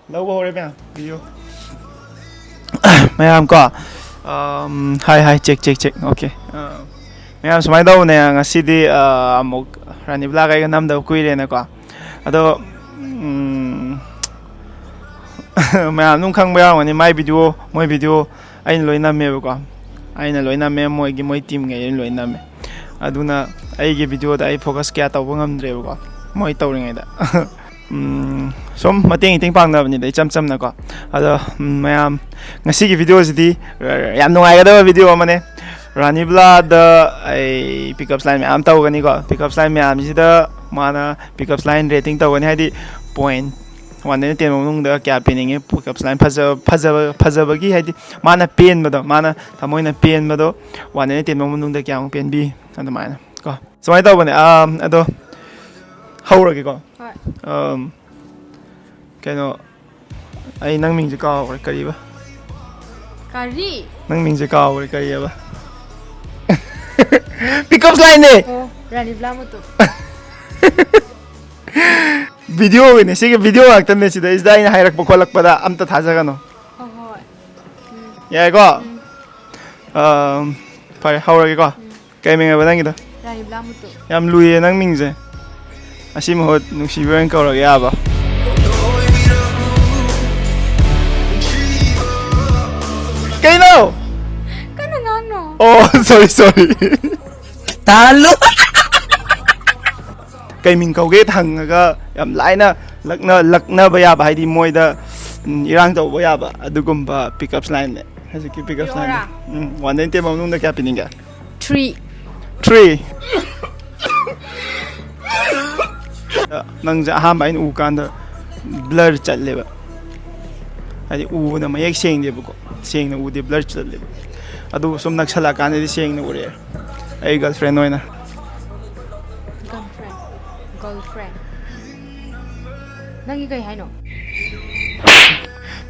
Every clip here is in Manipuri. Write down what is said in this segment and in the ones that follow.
Lâu rồi đấy video. Mấy em có hi check okay. Mấy em smile đâu nè ngasi đi một Ranibala cái năm đầu quý này nè có. Ado mấy em nung khang bây giờ mai video anh lôi nam mẹ có. Anh lôi nam mẹ mỗi team nghe lôi nam mẹ. Aduna ai cái video đó ai focus kia tao bung am rêu có. Mỗi tao ngay đó. Som mating pang na ni cham na ko ado mayam ngasi gi video sidi yam nungai ga da video mane Ranibala da ai pickup line am taw gani ko pickup line me am sida mana pickup line rating taw gani hadi point one ne ten mong da kya pining pickup line phaza bagi hadi mana pen bado mana thamoi na pen bado one ne ten mong da kya pen bi ado mana ko so taw bane ado haura gi ko kano ay nang ming ka or kariba kari nang ming ka or kariba pickup line ne oh Ranibala mo to video ne sige video akta ne sida is dai na hairak pokholak pada amta thaja gano oh ya ko pare haura ko kay ming ba nang ito Ranibala mo to yam luye nang ming je asim hot nungsiben ka or ya ba Kaino? Kanang Oh, sorry. Talo. Kay min kauge thangaga yam laina lakna baya ba haidi moida irang taw baya ba adugumba pickups line ne haziki pickups line one day mamnung da kya pininga 3 nang ja ha main u kan da blur chatle ba hadi u na mayek seng de ko seng na u de blur chatle ba adu som naksala kan de seng na ure ai girlfriend noina girlfriend nangi kai haino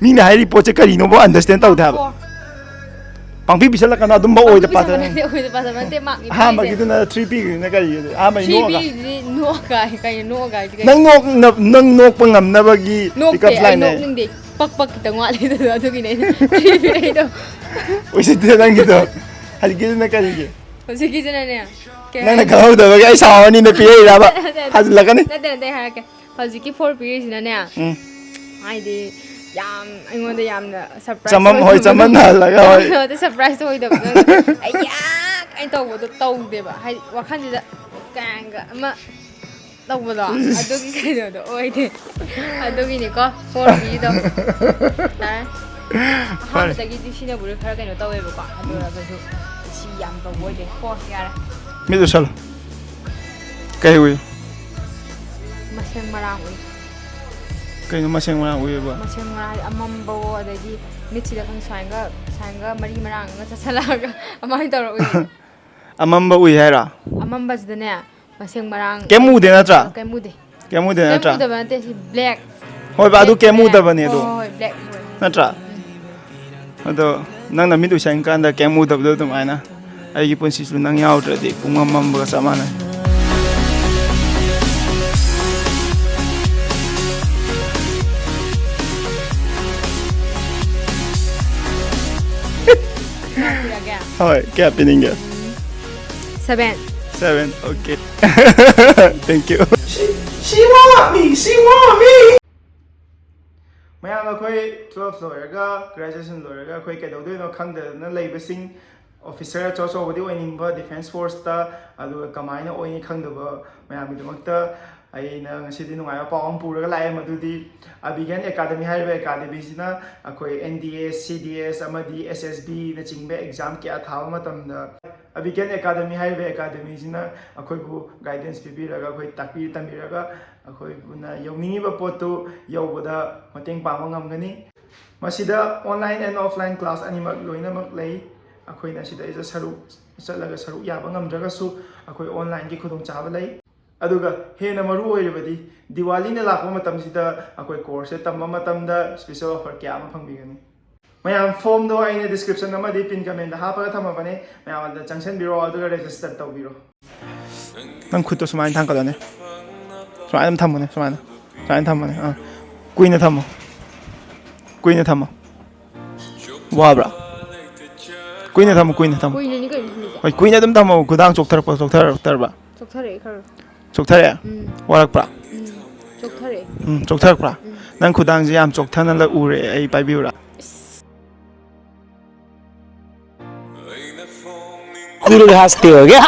mina hairi poche kari no bo understand taw da ba pangpi bisala kana dum ba oi da pa ha ma gitu na 3p na kari ha ma no kai nang nok pangam na bagi pickup line ne pak kita ngwa le do adu gi ne 3p do oi se de nang gitu hal gitu na kari ge hoje gi jana ne nang na gaw da bagi ai saw ni na pi ra ba hal la kani na ha ke hoje gi 4p sina ne ai de yam aingonda yamna surprise chamam hoi chaman la ga hoi the surprise hoi da ayya ai taw do taw de ba hai wakhan da kanga ama taw do adogi kai do oi de adogi ni ko 4p do na ha da gi di sina buru khara kai no taw e ba ko adu ra ga su si yam taw oi de 4 ya mi do sal kai wi maseng marang oi kai no maseng marang wi ba maseng marang amambo adagi mitsi da kan sanga mari marang nga salaga amai taw oi amamba wi haira amamba da ne maseng marang kemu de na tra kemu de na tra kemu da ba te si black hoi ba du kemu da ba ne do hoi black na tra ado nang na mi du sang kan da kemu da do tum aina ai gi pun si su nang yaw tra de pung amamba ka samana hoi kya pininga 7 okay thank you she want me mayam akhoi 12 loiraga graduation loiraga akhoi kedodoi no khangda na leibasing officer choso bodi oiningba defense force ta adu kamaina oini khangdaba mayam gidamakta aina ngasidi nungai pa om puraga lai madudi abigan academy haiba academy sina akhoi NDS CDS amadi SSB na chingbe exam kya thawa matamda abigan academy haiba academy sina akhoi bu guidance pibiraga akhoi takpi tamiraga akhoi buna yawningi ba potu yawboda mateng pama ngamgani masida online and offline class animak loinamak lei akhoi na sida isa saru chalaga saru yaba ngamdraga su akhoi online gi khudong chaba lei aduga hena maru oiribadi diwali na lakwa matam sida akoi course tamma matamda special offer kya ma phangbigani mayam form do aina description nama di pin comment ha pa thama bane mayam da junction biro aduga register taw biro nang khut to sumain thang kalane sumain thamone kuina thamo kuina thamo wabra kuina thamo Kuinani kay ni. hoi kuina dum thamo kudang chokthar ba Chokthare khar. chokthare warak pra Chokthare. chokthar pra nang kudang ji yam chokthana la ure ai pai biura दिल हंसते हो गया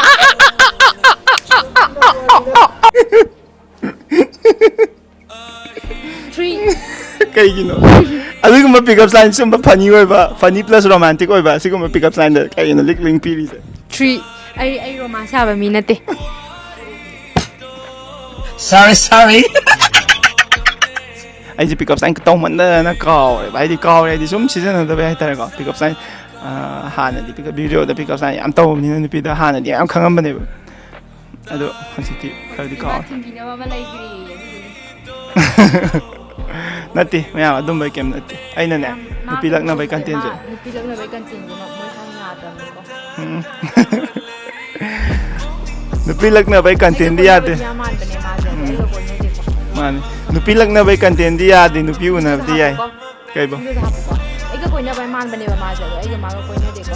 3 kaigino aduguma pickup line sum funny oiba funny plus romantic oiba siguma pickup line da kaigino ling piri se 3 ai romance aba mi nate. sorry ai ji pickup line tong man na kaw bai di kaw re di sum season da bai tar ko pickup line hana di pickup video da pickup line am taw ni ni pi da hana di am khangam bane ba ado hansiti khadi kaw Tingina ba malai giri. nati maya adum bai kem nati ai na ne nupilak na bai content je Nupilak na bai content mo mo sang nga ta ko. nupilak na bai content di ade man nupilak na bai content di ade nupi una di ai kai ba ai ka koina bai man bane ba ma ja ai ga ma ga koina de ko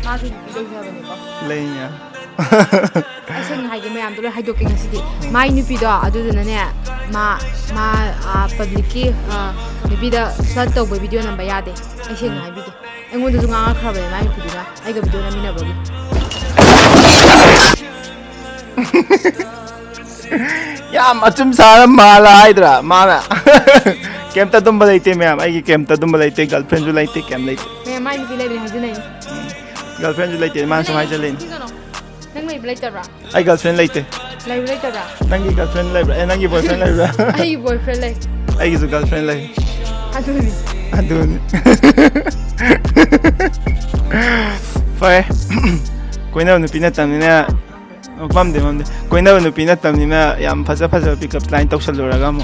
ma ki dei ja bane ko leinya aseng hai ge mayam do hai do ke ngasi di mai nupi do adu na ne ma public ki nupi da shot to video number ya de ai seng hai bi ge engon du nga nga khra ba mai nupi da ai ga video na mina ba gi ya macam sara mala idra mana kem ta dum balai te ma'am ai kem ta dum balai te girlfriend ju lai te kem lai me mai nupi lai bin ha ju nai girlfriend ju lai te man so hai jalen nang mai blai ta ra ai girlfriend lai te lai blai ta ra nangi girlfriend lai bra nangi boyfriend lai bra ai boyfriend lai ai gi girlfriend lai aduni adun fai koina nu pina tamina mamde koina nu pina tamina yam phaja pickup line tawsaluraga mo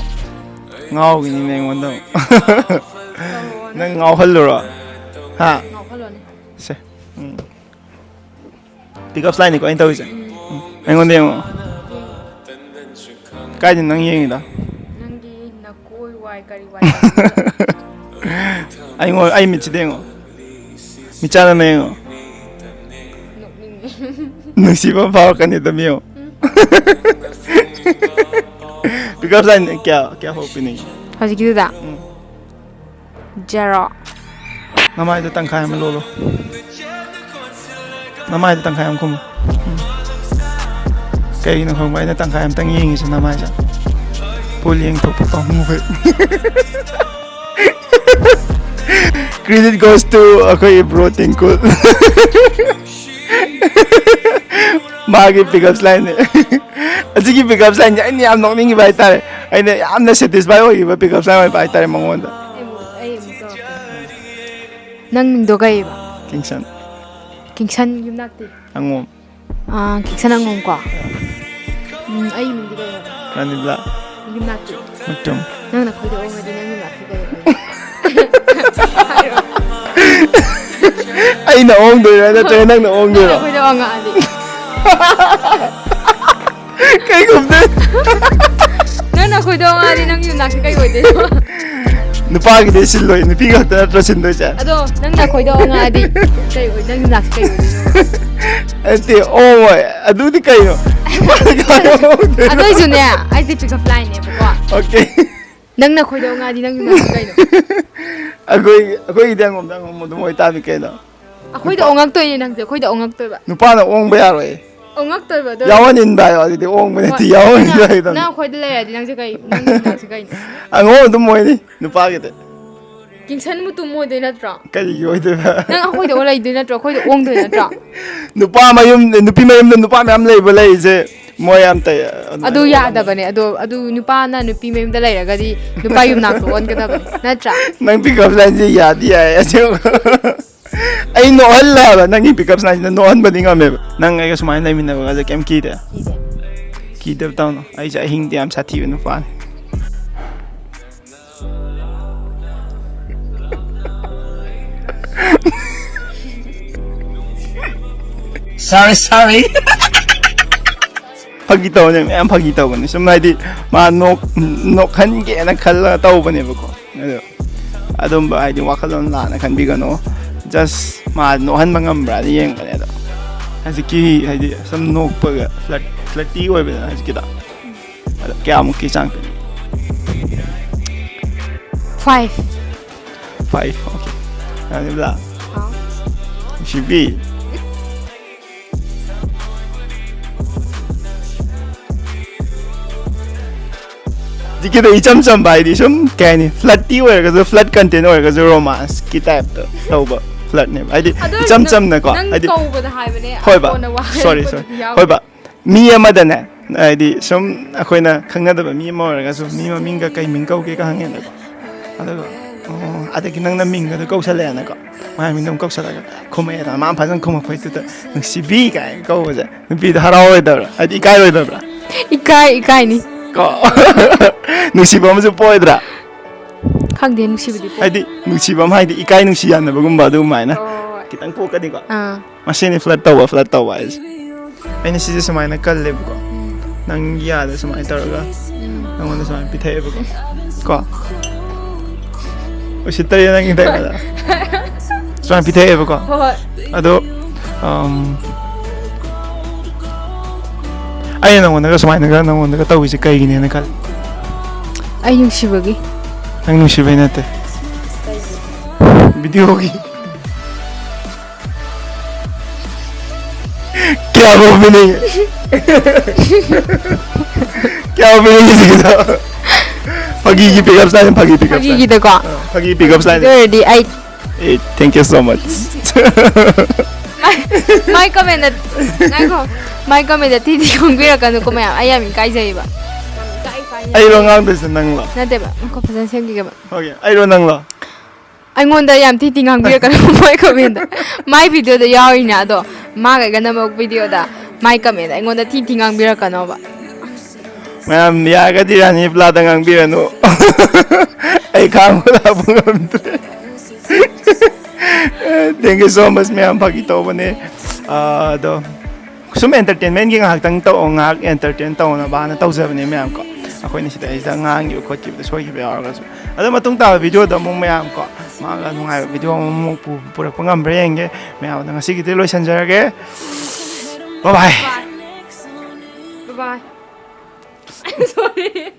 ngau gi ni me ngonda nang ngau hallura ha ngau phalo ni se pickup line ni ko ain tawise ngonde mo kai ni nang yengi da nangi nakoi wai kari wai ai mi chidengo mi chana mengo nusiba power kani da mio pickup line क्या hope नहीं haji ki da zero namai da tangkai am lolo namai da tangkai am kum kai no hong bai da tangkai am tang ying is namai sa pulling to pa mu ve credit goes to akoi bro tinku magi pickup line asigi pickup line ni am nok ningi bai tare aina am na satisfy hoyi ba pickup line bai tare mangonda ai nang do kai ba kingsan yumnak ti angom kingsan angom ko ai min di kai ranibala yumnak ti mutum nang na khoi do ma di nang yumnak ti kai ai na ong do ra da nang na ong do ra khoi do nga adi kai gum de nang na khoi do nga adi nang yumnak ti kai hoi de nupa gi de siloi nupi ga ta tra sin do cha ado nang na khoi do nga adi kai hoi nang yumnak ti kai hoi ante oh adu di kai no ado isu ne ai ti pick up line ne ko okay nang na khoi do nga adi nang yumnak ti kai no akoi dang mo do moi ta mi kai no akhoi do ongak toy nang je khoi do ongak toy ba nupa na ong ba yaroi ongak toy ba do yawan in ba yo di ong mo ti yawan in ba ida na khoi de le adi nang je kai nang yumnak ti kai ango do moi ni nupa ge de kingsan mu tu mo de na tra kai yo de ba nang akhoi do lai de na tra khoi do ong de na tra nupa mayum nupi mayum nupa mayam lei ba lei je moi am ta adu ya da bane adu nupa na nupi mem da lai ra ga di nupa yum nak on ka da bane na tra nang pick up line ji ya di ai ajo ai no halla ba nang pick up line no han ba dinga me nang ai ga sumai nai min na ga kem ki de ki de ta no ai ja hing de am sathi nu pa sorry phagi taw ne am phagi taw ni sumai di ma nok khan ge na khal taw bane ba ko ꯑꯗꯨꯝꯕ ꯍꯥꯏꯗꯤ ꯋꯥꯈꯜꯂꯣꯟ ꯂꯥꯟꯅ ꯈꯟꯕꯤꯒꯅꯣ ꯖꯁ ꯃꯥ ꯅꯣꯛꯍꯟꯕ ꯉꯝꯕ꯭ꯔꯥꯅ ꯌꯦꯡꯕꯅꯦ ꯑꯗꯣ ꯍꯧꯖꯤꯛꯀꯤ ꯍꯥꯏꯗꯤ ꯁꯨꯝ ꯅꯣꯛꯄꯒ ꯐ꯭ꯂꯠꯇꯤ ꯑꯣꯏꯕꯗꯅ ꯍꯧꯖꯤꯛꯀꯤꯗꯣ ꯑꯗꯣ ꯀꯌꯥꯃꯨꯛꯀꯤ ꯆꯥꯡ ꯄꯤꯅꯤ 5. 5 ꯑꯣꯀꯦ Ranibala ꯍꯥꯎ ꯅꯨꯡꯁꯤꯕꯤ ꯍꯧꯖꯤꯛꯀꯤꯗꯣ ꯏꯆꯝ ꯆꯝꯕ ꯍꯥꯏꯗꯤ ꯁꯨꯝ ꯀꯩ ꯍꯥꯏꯅꯤ ꯐ꯭ꯂꯠꯇꯤ ꯑꯣꯏꯔꯒꯁꯨ ꯐ꯭ꯂꯠ ꯀꯟꯇꯦꯟ ꯑꯣꯏꯔꯒꯁꯨ ꯔꯣꯃꯥꯟꯁꯀꯤ ꯇꯥꯏꯞꯇ ꯇꯧꯕ ꯐ꯭ꯂꯠꯅꯦꯕ ꯍꯥꯏꯗꯤ ꯏꯆꯝ ꯆꯝꯅꯀꯣ ꯍꯥꯏꯗꯤ ꯀꯧꯕꯗ ꯍꯥꯏꯕꯅꯦ ꯍꯣꯏꯕ ꯀꯣꯟꯅ ꯋꯥ ꯁꯣꯔꯤ ꯍꯣꯏꯕ ꯃꯤ ꯑꯃꯗꯅꯦ ꯍꯥꯏꯗꯤ ꯁꯨꯝ ꯑꯩꯈꯣꯏꯅ ꯈꯪꯅꯗꯕ ꯃꯤ ꯑꯃ ꯑꯣꯏꯔꯒꯁꯨ ꯃꯤ ꯃꯃꯤꯡꯒ ꯀꯩ ꯃꯤꯡ ꯀꯧꯒꯦꯒ ꯍꯪꯉꯦꯅꯀꯣ ꯑꯗꯨꯒ ꯑꯗꯒꯤ ꯅꯪꯅ ꯃꯤꯡꯒꯗꯣ ꯀꯧꯁꯜꯂꯛꯑꯦꯅꯀꯣ ꯃꯥꯏ ꯃꯤꯡꯗꯣ ꯑꯃꯨꯛ ꯀꯧꯁꯜꯂꯒ ꯈꯨꯝꯃꯛꯑꯦꯅ ꯃꯥ ꯐꯖꯅ ꯈꯨꯝꯃꯛꯄꯩꯗꯨꯗ ꯅꯨꯡꯁꯤꯕꯤ ꯀꯥꯏꯅ ꯀꯧꯕꯁꯦ ꯅꯨꯄꯤꯗꯣ ꯍꯔꯥꯎꯔꯣꯏꯗꯕ꯭ꯔꯥ ꯍꯥꯏꯗꯤ ꯏꯀꯥꯏꯔꯣꯏꯗꯕ꯭ꯔꯥ ꯏꯀꯥꯏꯅꯤ ꯀꯣ ꯅꯨꯡꯁꯤꯕ ꯑꯃꯁꯨ ꯄꯣꯛꯑꯣꯏꯗ꯭ꯔꯥ ꯈꯪꯗꯦ ꯅꯨꯡꯁꯤꯕꯗꯤ ꯄꯣꯛ ꯍꯥꯏꯗꯤ ꯅꯨꯡꯁꯤꯕ ꯑꯃ ꯍꯥꯏꯗꯤ ꯏꯀꯥꯏ ꯅꯨꯡꯁꯤ ꯌꯥꯅꯕꯒꯨꯝꯕ ꯑꯗꯨꯃꯥꯏꯅ ꯍꯣꯏ ꯈꯤꯇꯪ ꯄꯣꯛꯀꯅꯤꯀꯣ ꯑꯥ ꯃꯁꯤꯅꯤ ꯐ꯭ꯂꯠ ꯇꯧꯕ ꯍꯥꯏꯁꯦ ꯑꯩꯅ ꯁꯤꯁꯦ ꯁꯨꯃꯥꯏꯅ ꯀꯜꯂꯦꯕꯀꯣ ꯅꯪꯒꯤ ꯌꯥꯗ ꯁꯨꯃꯥꯏꯅ ꯇꯧꯔꯒ ꯅꯪꯉꯣꯟꯗ ꯁꯨꯃꯥꯏꯅ ꯄꯤꯊꯛꯑꯦꯕꯀꯣ ꯀꯣ ꯎꯁꯤꯠꯇꯔꯦ ꯅꯪꯒꯤ ꯇꯥꯏꯞꯇ ꯁꯨꯃꯥꯏꯅ ꯄꯤꯊꯛꯑꯦꯕꯀꯣ ꯍꯣꯏ ꯑꯗꯣ ꯑꯩꯅ ꯅꯪꯉꯣꯟꯗꯒ ꯇꯧꯔꯤꯁꯦ ꯀꯩꯒꯤꯅꯦꯅ ꯈꯜꯂꯤ ꯑꯩ ꯅꯨꯡꯁꯤꯕꯒꯤ ꯅꯪ ꯅꯨꯡꯁꯤꯕꯩ ꯅꯠꯇꯦ ꯚꯤꯗꯤꯑꯣꯒꯤ क्या वो भी नहीं है क्या वो भी नहीं है किसी का फगी की पिकअप लाइन ꯐꯥꯒꯤꯒꯤꯗꯀꯣ फगी पिकअप ꯑꯗꯨ लाइन ꯑꯣꯏꯔꯗꯤ ꯑꯩ thank you so much my command ꯉꯥꯏꯈꯣ ꯃꯥꯏ ꯀꯃꯦꯟꯗ ꯊꯤ ꯈꯣꯡꯕꯤꯔꯛꯀꯅꯨꯀꯣ ꯃꯌꯥꯝ ꯑꯩ ꯌꯥꯝ ꯏꯀꯥꯏꯖꯩꯕ ꯑꯩꯔꯣ ꯉꯥꯡꯗꯣꯏꯁꯦ ꯅꯪꯂꯣ ꯅꯠꯇꯦꯕ ꯃꯈꯣ ꯐꯖꯅ ꯁꯦꯝꯈꯤꯒꯦꯕ ꯑꯣꯀꯦ ꯑꯩꯔꯣ ꯅꯪꯂꯣ ꯑꯩꯉꯣꯟꯗ ꯌꯥꯝ ꯊꯤ ꯉꯥꯡꯕꯤꯔꯛꯀꯅꯨ ꯃꯥꯏ ꯀꯃꯦꯟꯗ ꯃꯥꯏ ꯚꯤꯗꯤꯑꯣꯗ ꯌꯥꯎꯔꯤꯅꯦ ꯑꯗꯣ ꯃꯥꯒ ꯑꯩꯒꯅꯃꯛ ꯚꯤꯗꯤꯑꯣꯗ ꯃꯥꯏ ꯀꯃꯦꯟꯗ ꯑꯩꯉꯣꯟꯗ ꯊꯤ ꯉꯥꯡꯕꯤꯔꯛꯀꯅꯣꯕ ꯃꯌꯥꯝ ꯌꯥꯔꯒꯗꯤ ꯔꯥꯅꯤꯕꯂꯥꯗ ꯉꯥꯡꯕꯤꯔꯅꯨ ꯑꯩ ꯈꯥꯡꯕ ꯂꯥꯛꯄ ꯉꯝꯗ꯭ꯔꯦ ꯊꯦꯡꯛ ꯌꯨ ꯁꯣ ꯃꯆ ꯃꯌꯥꯝ ꯐꯥꯒꯤ ꯇꯧꯕꯅꯦ ꯑꯗꯣ ꯁꯨꯝ ꯑꯦꯟꯇꯔꯇꯦꯟꯃꯦꯟꯒꯤ ꯉꯥꯏꯍꯥꯛꯇꯪ ꯉꯥꯏꯍꯥꯛ ꯑꯦꯟꯇꯔꯇꯦꯟ ꯇꯧꯅꯕꯅ ꯇꯧꯖꯕꯅꯦ ꯃꯌꯥꯝ ꯀꯣ ꯑꯩꯈꯣꯏꯅ ꯁꯤꯗꯩꯁꯤꯗ ꯉꯥꯡꯈꯤꯕ ꯈꯣꯠꯈꯤꯕꯗ ꯁꯣꯏꯈꯤꯕ ꯌꯥꯎꯔꯒꯁꯨ ꯑꯗꯣ ꯃꯇꯨꯡ ꯇꯥꯕ ꯚꯤꯗꯤꯑꯣꯗ ꯑꯃꯨꯛ ꯃꯌꯥꯝ ꯀꯣ ꯃꯥꯒ ꯅꯨꯡꯉꯥꯏꯕ ꯚꯤꯗꯤꯑꯣ ꯑꯃꯃꯨꯛ ꯄꯨꯔꯛꯄ ꯉꯝꯕ꯭ꯔꯥ ꯌꯦꯡꯒꯦ ꯃꯌꯥꯝꯗ ꯉꯁꯤꯒꯤꯗꯤ ꯂꯣꯏꯁꯤꯟꯖꯔꯒꯦ ꯕꯥꯏ Bye. Sorry.